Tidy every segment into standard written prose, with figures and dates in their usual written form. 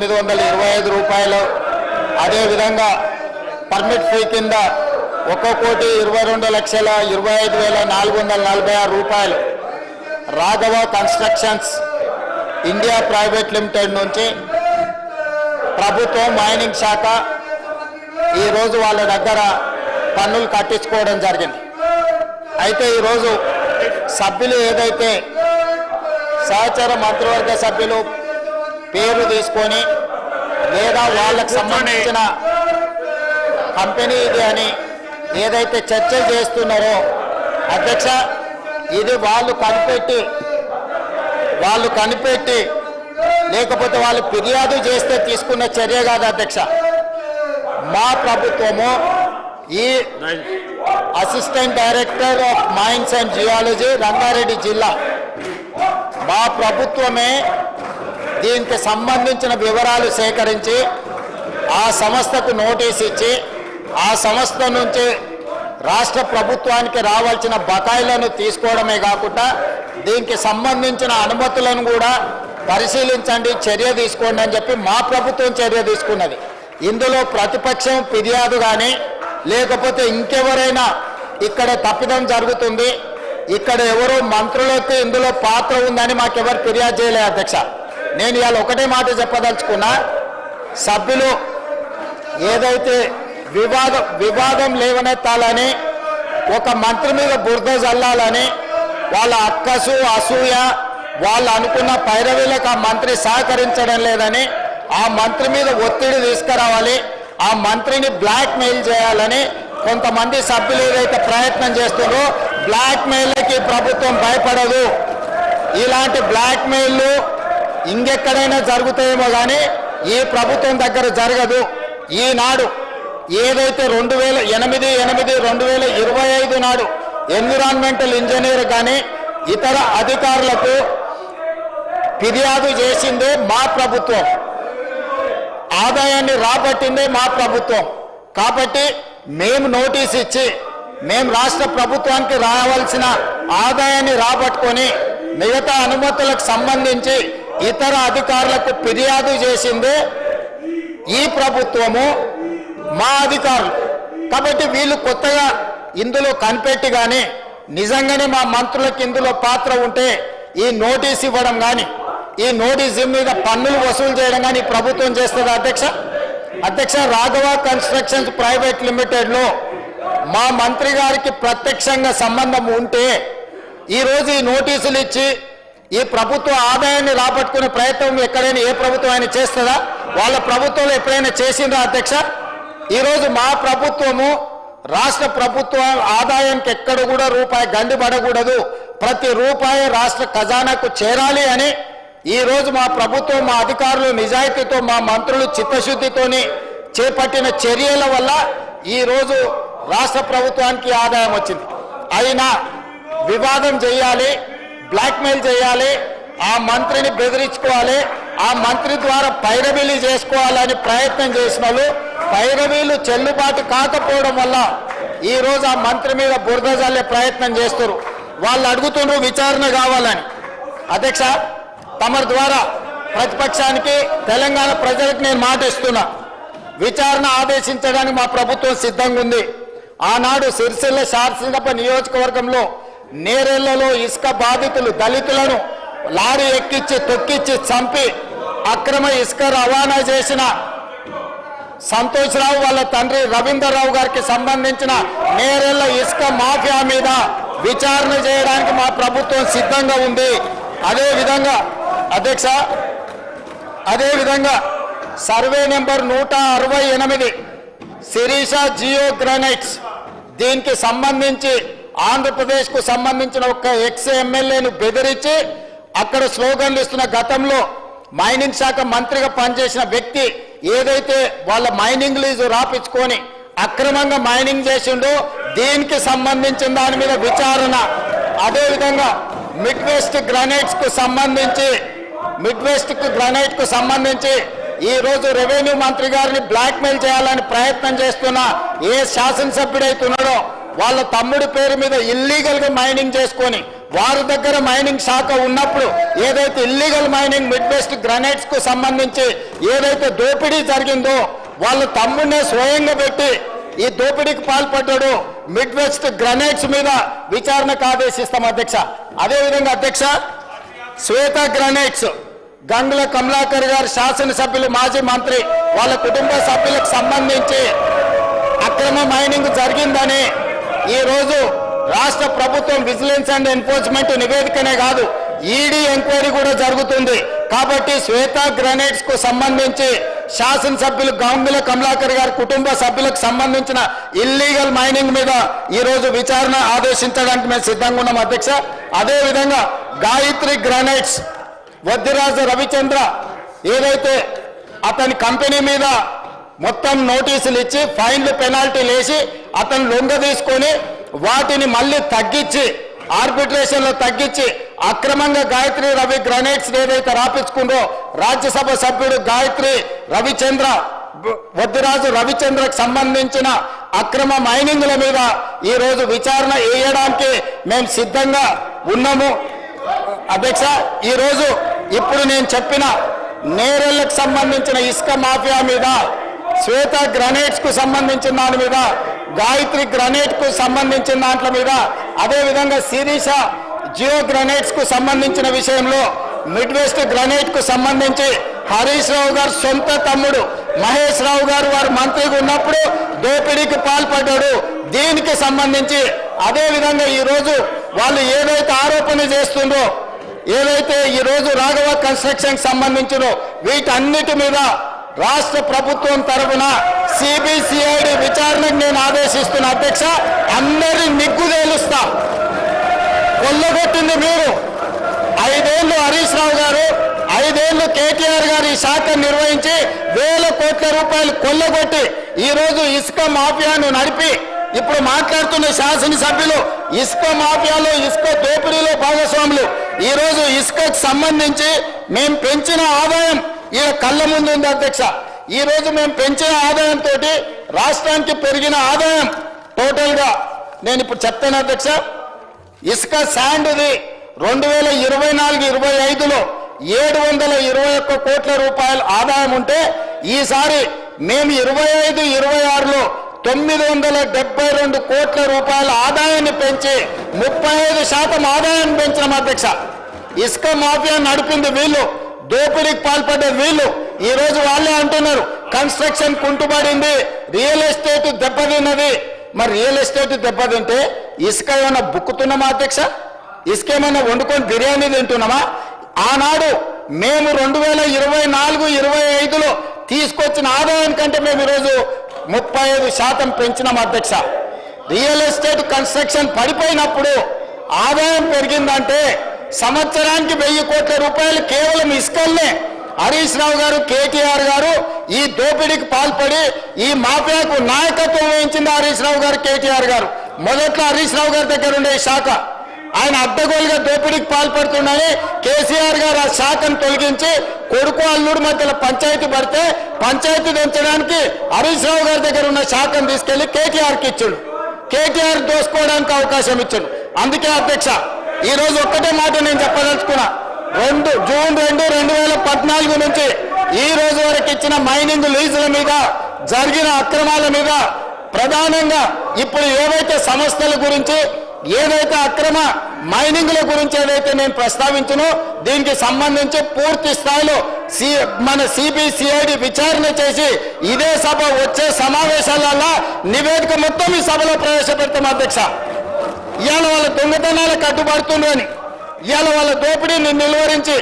1,825 రూపాయలు. అదేవిధంగా permit fee కింద 1,22,25,446 రూపాయలు Raghava constructions India private limited నుంచి ప్రభుత్వం మైనింగ్ శాఖ ఈరోజు వాళ్ళ దగ్గర పన్నులు కట్టించుకోవడం జరిగింది. అయితే ఈరోజు సభ్యులు ఏదైతే సహచర మంత్రివర్గ సభ్యులు పేరు తీసుకొని లేదా వాళ్ళకు సంబంధించిన కంపెనీ ఇది అని ఏదైతే చర్చలు చేస్తున్నారో అధ్యక్ష, ఇది వాళ్ళు కనిపెట్టి లేకపోతే వాళ్ళు ఫిర్యాదు చేస్తే తీసుకున్న చర్య కాదు అధ్యక్ష. మా ప్రభుత్వము ఈ assistant director of mines and geology Rangareddy జిల్లా మా ప్రభుత్వమే దీనికి సంబంధించిన వివరాలు సేకరించి ఆ సంస్థకు నోటీస్ ఇచ్చి ఆ సంస్థ నుంచి రాష్ట్ర ప్రభుత్వానికి రావాల్సిన బకాయిలను తీసుకోవడమే కాకుండా దీనికి సంబంధించిన అనుమతులను కూడా పరిశీలించండి, చర్య తీసుకోండి అని చెప్పి మా ప్రభుత్వం చర్య తీసుకున్నది. ఇందులో ప్రతిపక్షం ఫిర్యాదు కానీ లేకపోతే ఇంకెవరైనా ఇక్కడ తప్పిదం జరుగుతుంది, ఇక్కడ ఎవరో మంత్రులకు ఇందులో పాత్ర ఉందని మాకెవరు ఫిర్యాదు చేయలేదు అధ్యక్ష. నేను ఇవాళ ఒకటే మాట చెప్పదలుచుకున్నా, సభ్యులు ఏదైతే వివాదం లేవనెత్తాలని ఒక మంత్రి మీద బురద జల్లాలని వాళ్ళ అక్కసు అసూయ వాళ్ళు అనుకున్న పైరవీలకు ఆ మంత్రి సహకరించడం లేదని ఆ మంత్రి మీద ఒత్తిడి తీసుకురావాలి, ఆ మంత్రిని బ్లాక్ మెయిల్ చేయాలని కొంతమంది సభ్యులు ఏదైతే ప్రయత్నం చేస్తున్నారో బ్లాక్ మెయిల్కి ప్రభుత్వం భయపడదు. ఇలాంటి బ్లాక్ మెయిల్లు ఇంకెక్కడైనా జరుగుతాయేమో కానీ ఈ ప్రభుత్వం దగ్గర జరగదు. ఈనాడు ఏదైతే 2008-2025 నాడు ఎన్విరాన్మెంటల్ ఇంజనీర్ కానీ ఇతర అధికారులకు ఫిర్యాదు చేసిందే మా ప్రభుత్వం, ఆదాయాన్ని రాబట్టిందే మా ప్రభుత్వం. కాబట్టి మేము నోటీస్ ఇచ్చి మేము రాష్ట్ర ప్రభుత్వానికి రావాల్సిన ఆదాయాన్ని రాబట్టుకొని మిగతా అనుమతులకు సంబంధించి ఇతర అధికారులకు ఫిర్యాదు చేసిందే ఈ ప్రభుత్వము, మా అధికారులు. కాబట్టి వీళ్ళు కొత్తగా ఇందులో కనిపెట్టి కానీ నిజంగానే మా మంత్రులకు ఇందులో పాత్ర ఉంటే ఈ నోటీస్ ఇవ్వడం కానీ ఈ నోటీస్ మీద పన్నులు వసూలు చేయడం కానీ ప్రభుత్వం చేస్తుంది అధ్యక్ష. రాఘవ కన్స్ట్రక్షన్స్ ప్రైవేట్ లిమిటెడ్లో మా మంత్రి గారికి ప్రత్యక్షంగా సంబంధం ఉంటే ఈరోజు ఈ నోటీసులు ఇచ్చి ఈ ప్రభుత్వ ఆదాయాన్ని రాబట్టుకునే ప్రయత్నం ఎక్కడైనా ఏ ప్రభుత్వం అయినా చేస్తుందా? వాళ్ళ ప్రభుత్వంలో ఎప్పుడైనా చేసిందా అధ్యక్ష? ఈరోజు మా ప్రభుత్వము రాష్ట్ర ప్రభుత్వ ఆదాయానికి ఎక్కడ కూడా రూపాయి గండి పడకూడదు, ప్రతి రూపాయి రాష్ట్ర ఖజానాకు చేరాలి అని ఈరోజు మా ప్రభుత్వం, మా అధికారులు నిజాయితీతో, మా మంత్రులు చిత్తశుద్ధితోని చేపట్టిన చర్యల వల్ల ఈరోజు రాష్ట్ర ప్రభుత్వానికి ఆదాయం వచ్చింది. అయినా వివాదం చేయాలి, బ్లాక్మెయిల్ చేయాలి, ఆ మంత్రిని బెదిరించుకోవాలి, ఆ మంత్రి ద్వారా పైరవీలు చేసుకోవాలని ప్రయత్నం చేసిన వాళ్ళు పైరవీలు చెల్లుబాటు కాకపోవడం వల్ల ఈరోజు ఆ మంత్రి మీద బురద జల్లే ప్రయత్నం చేస్తారు. వాళ్ళు అడుగుతున్నారు విచారణ కావాలని. అధ్యక్ష, తమరి ద్వారా ప్రతిపక్షానికి తెలంగాణ ప్రజలకు నేను మాట ఇస్తున్నా, విచారణ ఆదేశించడానికి మా ప్రభుత్వం సిద్ధంగా ఉంది. ఆనాడు సిరిసిల్ల శాసనసభ నియోజకవర్గంలో నేరేళ్లలో ఇసుక బాధితులు దళితులను లారీ ఎక్కించి తొక్కిచ్చి చంపి అక్రమ ఇసుక రవాణా చేసిన సంతోష్ రావు వాళ్ళ తండ్రి రవీందర్ రావు గారికి సంబంధించిన నేరేళ్ల ఇసుక మాఫియా మీద విచారణ చేయడానికి మా ప్రభుత్వం సిద్ధంగా ఉంది. అదేవిధంగా అధ్యక్ష, survey number 168 Sirisha geo granites, దీనికి సంబంధించి ఆంధ్రప్రదేశ్కు సంబంధించిన ఒక ఎక్స్ ఎమ్మెల్యేను బెదిరించి అక్కడ స్లోగన్లు ఇస్తున్న గతంలో మైనింగ్ శాఖ మంత్రిగా పనిచేసిన వ్యక్తి ఏదైతే వాళ్ళ మైనింగ్ లీజు రాపించుకొని అక్రమంగా మైనింగ్ చేసిండో దీనికి సంబంధించిన దాని మీద విచారణ. అదేవిధంగా మిడ్ వెస్ట్ గ్రానైట్కు సంబంధించి ఈ రోజు రెవెన్యూ మంత్రి గారిని బ్లాక్మెయిల్ చేయాలని ప్రయత్నం చేస్తున్న ఏ శాసనసభ్యుడైతున్నాడో వాళ్ళ తమ్ముడి పేరు మీద ఇల్లీగల్గా మైనింగ్ చేసుకొని వారి దగ్గర మైనింగ్ శాఖ ఉన్నప్పుడు ఏదైతే illegal mining mid west granites కు సంబంధించి ఏదైతే దోపిడీ జరిగిందో వాళ్ళ తమ్ముడినే స్వయంగా పెట్టి ఈ దోపిడీకి పాల్పడ్డాడు మిడ్ వెస్ట్ గ్రానైట్స్ మీద విచారణకు ఆదేశిస్తాం అధ్యక్ష. అదేవిధంగా అధ్యక్ష, శ్వేత గ్రానైట్స్ గంగుల కమలాకర్ గారు శాసనసభ్యులు మాజీ మంత్రి వాళ్ళ కుటుంబ సభ్యులకు సంబంధించి అక్రమ మైనింగ్ జరిగిందని ఈరోజు రాష్ట్ర ప్రభుత్వం విజిలెన్స్ అండ్ ఎన్ఫోర్స్మెంట్ నివేదికనే కాదు ఈడీ ఎంక్వైరీ కూడా జరుగుతుంది. కాబట్టి శ్వేత గ్రానైట్స్ కు సంబంధించి శాసనసభ్యులు గంగుల కమలాకర్ గారి కుటుంబ సభ్యులకు సంబంధించిన ఇల్లీగల్ మైనింగ్ మీద ఈ రోజు విచారణ ఆదేశించడానికి మేము సిద్ధంగా ఉన్నాం అధ్యక్ష. అదేవిధంగా గాయత్రి గ్రానైట్స్ వద్దిరాజ రవిచంద్ర ఏదైతే అతని కంపెనీ మీద మొత్తం నోటీసులు ఇచ్చి ఫైన్లు పెనాల్టీలు వేసి అతను లొంగ తీసుకొని వాటిని మళ్ళీ తగ్గించి ఆర్బిట్రేషన్ లో తగ్గించి అక్రమంగా గాయత్రి రవి గ్రానైట్స్ ఏదైతే రాపించుకుందో రాజ్యసభ సభ్యుడు గాయత్రి రవిచంద్ర వద్దిరాజు రవిచంద్రకు సంబంధించిన అక్రమ మైనింగ్ల మీద ఈ రోజు విచారణ వేయడానికి మేము సిద్ధంగా ఉన్నాము అధ్యక్ష. ఈ రోజు ఇప్పుడు నేను చెప్పిన నేరెళ్లకు సంబంధించిన ఇసుక మాఫియా మీద, శ్వేత గ్రానైట్స్ కు సంబంధించిన దాని మీద, గాయత్రి గ్రానైట్ కు సంబంధించిన దాంట్ల మీద, అదేవిధంగా శిరీష జియో గ్రానైట్స్ కు సంబంధించిన విషయంలో మిడ్ వెస్ట్ గ్రానైట్ కు సంబంధించి హరీష్ రావు గారు సొంత తమ్ముడు మహేష్ రావు గారు వారు మంత్రిగా ఉన్నప్పుడు దోపిడీకి పాల్పడ్డాడు. దీనికి సంబంధించి అదేవిధంగా ఈ రోజు వాళ్ళు ఏదైతే ఆరోపణ చేస్తుందో, ఏదైతే ఈ రోజు రాఘవ కన్స్ట్రక్షన్ సంబంధించినో వీటన్నిటి మీద రాష్ట్ర ప్రభుత్వం తరఫున సిబిసిఐడి విచారణకు నేను ఆదేశిస్తున్న అధ్యక్ష. అందరి నిగ్గు తేలుస్తా. కొల్లగొట్టింది మీరు. 5 ఏళ్ళు హరీష్ రావు గారు, 5 ఏళ్ళు కేటీఆర్ గారు ఈ శాఖ నిర్వహించి వేల కోట్ల రూపాయలు కొల్లగొట్టి ఈ రోజు ఇసుక మాఫియాను నడిపి ఇప్పుడు మాట్లాడుతున్న శాసనసభ్యులు ఇసుక మాఫియాలో ఇసుక దోపిడీలో భాగస్వాములు. ఈ రోజు ఇసుకకు సంబంధించి మేము పెంచిన ఆదాయం ఈ కళ్ళ ముందు ఉంది అధ్యక్ష. ఈ రోజు మేము పెంచిన ఆదాయంతో రాష్ట్రానికి పెరిగిన ఆదాయం టోటల్ గా నేను ఇప్పుడు చెప్తాను అధ్యక్ష. ఇసుక శాండ్ది 2024-25లో 721 కోట్ల రూపాయల ఆదాయం ఉంటే ఈసారి మేము 25-26లో 972 కోట్ల రూపాయల ఆదాయాన్ని పెంచి 35% ఆదాయాన్ని పెంచిన అధ్యక్ష. ఇసుక మాఫియా నడిపింది వీళ్ళు, దోపిడీకి పాల్పడ్డది వీళ్ళు. ఈ రోజు వాళ్ళే అంటున్నారు కన్స్ట్రక్షన్ కుంటుపడింది, రియల్ ఎస్టేట్ దెబ్బతిన్నది. మరి రియల్ ఎస్టేట్ దెబ్బతింటే ఇసుక ఏమైనా బుక్కుతున్నామా అధ్యక్ష? ఇసుక ఏమైనా వండుకొని బిర్యానీ తింటున్నామా? ఆనాడు మేము 2024-25లో తీసుకొచ్చిన ఆదాయం కంటే మేము ఈరోజు 35% పెంచినాం అధ్యక్ష. రియల్ ఎస్టేట్ కన్స్ట్రక్షన్ పడిపోయినప్పుడు ఆదాయం పెరిగిందంటే సంవత్సరానికి 1000 కోట్ల రూపాయలు కేవలం ఇసుకల్నే హరీష్ రావు గారు, కేటీఆర్ గారు ఈ దోపిడీకి పాల్పడి ఈ మాఫియాకు నాయకత్వం వహించింది హరీష్ రావు గారు, కేటీఆర్ గారు. మొదట్లో హరీష్ రావు గారి దగ్గర ఉండే శాఖ ఆయన అడ్డగోలుగా దోపిడీకి పాల్పడుతుండని కేసీఆర్ గారు ఆ శాఖను తొలగించి కొడుకు అల్లుడు మధ్యలో పంచాయతీ పడితే పంచాయతీ పెంచడానికి హరీష్ రావు గారి దగ్గర ఉన్న శాఖను తీసుకెళ్లి కేటీఆర్కి ఇచ్చాడు. కేటీఆర్ దోసుకోవడానికి అవకాశం ఇచ్చాడు. అందుకే అధ్యక్ష ఈ రోజు ఒక్కటే మాట నేను చెప్పదలుచుకున్నా. జూన్ 2, 2014 నుంచి ఈ రోజు వరకు ఇచ్చిన మైనింగ్ లీజుల మీద జరిగిన అక్రమాల మీద ప్రధానంగా ఇప్పుడు ఏవైతే సంస్థల గురించి, ఏదైతే అక్రమ మైనింగ్ల గురించి ఏదైతే నేను ప్రస్తావించను దీనికి సంబంధించి పూర్తి స్థాయిలో మన సిబిసిఐడి విచారణ చేసి ఇదే సభ వచ్చే సమావేశాలలో నివేదిక మొత్తం ఈ సభలో ప్రవేశపెడతాం అధ్యక్ష. ఇవాళ వాళ్ళ దొంగతనాలు కట్టుబడుతుందని, ఇవాళ వాళ్ళ దోపిడీని నిలువరించి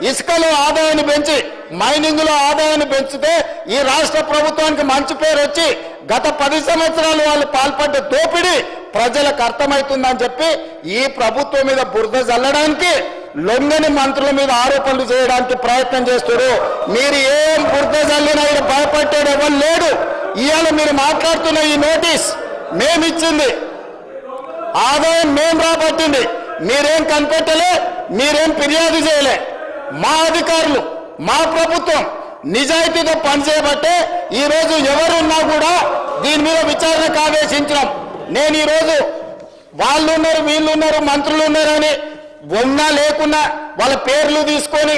ఇసుకలో ఆదాయాన్ని పెంచి మైనింగ్ లో ఆదాయాన్ని పెంచితే ఈ రాష్ట్ర ప్రభుత్వానికి మంచి పేరు వచ్చి గత 10 సంవత్సరాలు వాళ్ళు పాల్పడ్డ దోపిడీ ప్రజలకు అర్థమవుతుందని చెప్పి ఈ ప్రభుత్వం మీద బురద జల్లడానికి లొంగని మంత్రుల మీద ఆరోపణలు చేయడానికి ప్రయత్నం చేస్తారు. మీరు ఏం బురద జల్లినా భయపడ్డాడు ఎవరు లేడు. ఇవాళ మీరు మాట్లాడుతున్న ఈ నోటీస్ మేమిచ్చింది, ఆదాయం మేము రాబట్టింది, మీరేం కనిపెట్టలే, మీరేం ఫిర్యాదు చేయలే. మా అధికారులు, మా ప్రభుత్వం నిజాయితీతో పనిచేయబట్టే ఈ రోజు ఎవరున్నా కూడా దీని మీద విచారణకు ఆదేశించినాం. నేను ఈరోజు వాళ్ళు ఉన్నారు, వీళ్ళు ఉన్నారు, మంత్రులు ఉన్నారని ఉన్నా లేకున్నా వాళ్ళ పేర్లు తీసుకొని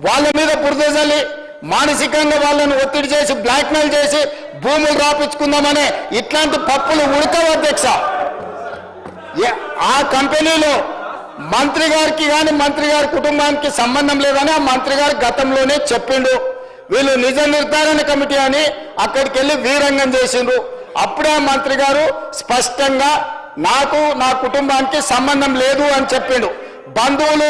వాళ్ళ మీద బురద జల్లి మానసికంగా వాళ్ళను ఒత్తిడి చేసి బ్లాక్మెయిల్ చేసి భూములు రాపించుకుందామనే ఇట్లాంటి పప్పులు ఉడకవు అధ్యక్ష. ఆ కంపెనీలో మంత్రి గారికి కానీ మంత్రి గారి కుటుంబానికి సంబంధం లేదని ఆ మంత్రి గారు గతంలోనే చెప్పిండు. వీళ్ళు నిజ నిర్ధారణ కమిటీ అని అక్కడికి వెళ్ళి వీరంగం చేసిండ్రు. అప్పుడే ఆ మంత్రి గారు స్పష్టంగా నాకు నా కుటుంబానికి సంబంధం లేదు అని చెప్పిండు. బంధువులు